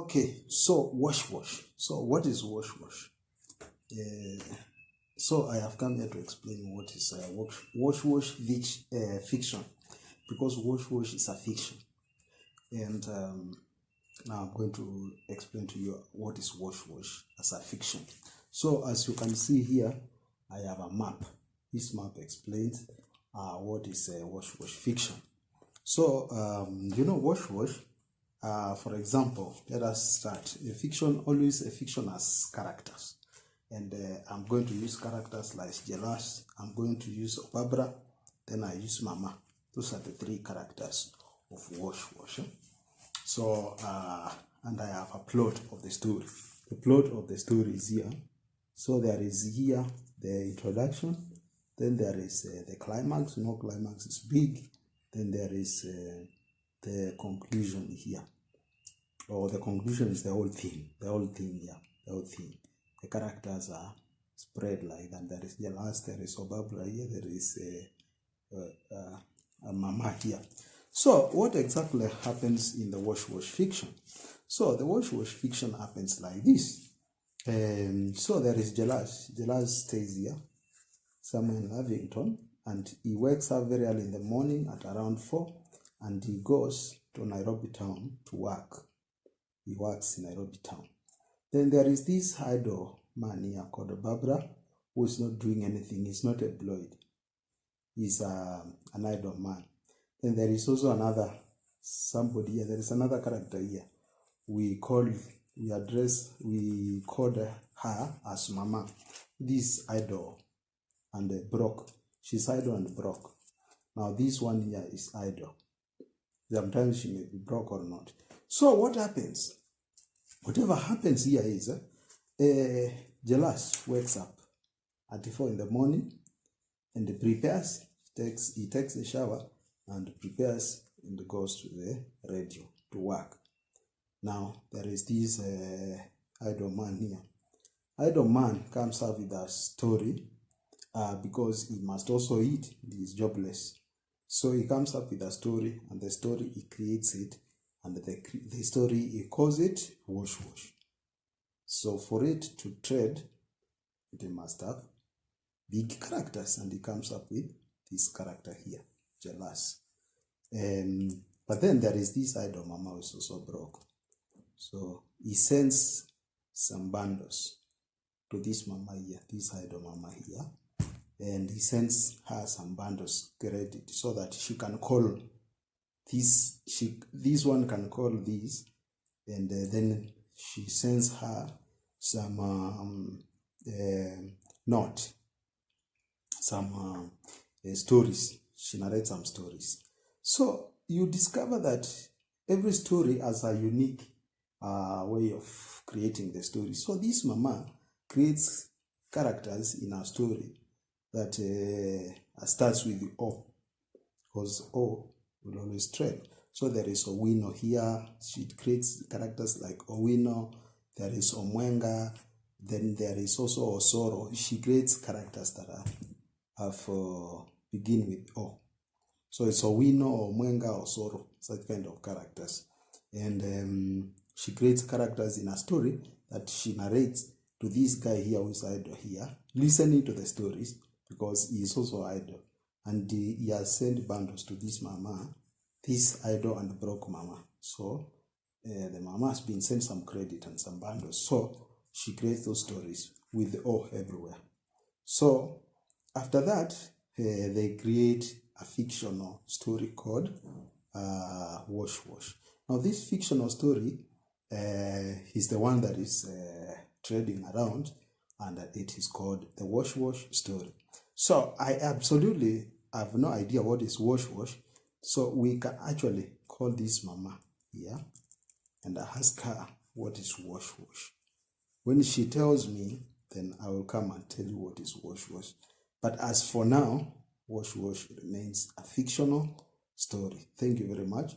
Okay, so wash. So what is wash? So I have come here to explain what is wash fiction, because wash is a fiction, and now I'm going to explain to you what is wash as a fiction. So as you can see here, I have a map. This map explains what is wash fiction. So wash. For example, let us start. A fiction has characters, and I'm going to use characters like Jealous. I'm going to use Barbara. Then I use Mama. Those are the three characters of wash. So and I have a plot of the story. The plot of the story is here. So there is here the introduction. Then there is the climax. No, climax is big. Then there is the conclusion here. Or the conclusion is the whole thing. The whole thing. The characters are spread like that. There is Jealous, there is Barbara here, there is a Mama here. So what exactly happens in the wash fiction? So the wash fiction happens like this. So there is Jealous. Jealous stays here, somewhere in Lavington, and he wakes up very early in the morning at around 4, and he goes to Nairobi town to work. He works in Nairobi town. Then there is this idle man here called Barbara, who is not doing anything. He's not employed. He's an idle man. Then there is also another somebody here. There is another character here. We called her as Mama. This idle and broke. She's idle and broke. Now this one here is idle. Sometimes she may be broke or not. So what happens? Whatever happens here is Jealous wakes up at 4 in the morning and prepares. He takes a shower and prepares and goes to the radio to work. Now there is this idle man here. Idle man comes up with a story because he must also eat. He is jobless. So he comes up with a story, and the story he creates it, and the story he calls it wash. So for it to trade, it must have big characters, and he comes up with this character here, Jealous. But then there is this idol Mama who is also broke. So he sends some bundles to this Mama here, this idol Mama here. And he sends her some bundles credit so that she can call this. This one can call this, and then she sends her some stories. She narrates some stories. So you discover that every story has a unique way of creating the story. So this Mama creates characters in her story that starts with the O, because O will always trade. So there is Owino here. She creates characters like Owino. There is Omwenga. Then there is also Osoro. She creates characters that begin with O. So it's Owino, Omwenga, Osoro, such kind of characters. And she creates characters in a story that she narrates to this guy here who is idle here, listening to the stories, because he is also idle, and he has sent bundles to this Mama, this idle and broke Mama. So the Mama has been sent some credit and some bundles. So she creates those stories with the O everywhere. So after that, they create a fictional story called Wash. Now this fictional story is the one that is trading around, and it is called the Wash story. So I absolutely have no idea what is wash. So we can actually call this Mama here and ask her what is wash. When she tells me, then I will come and tell you what is wash. But as for now, wash remains a fictional story. Thank you very much.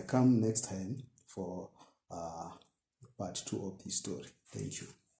Come next time for part 2 of this story. Thank you.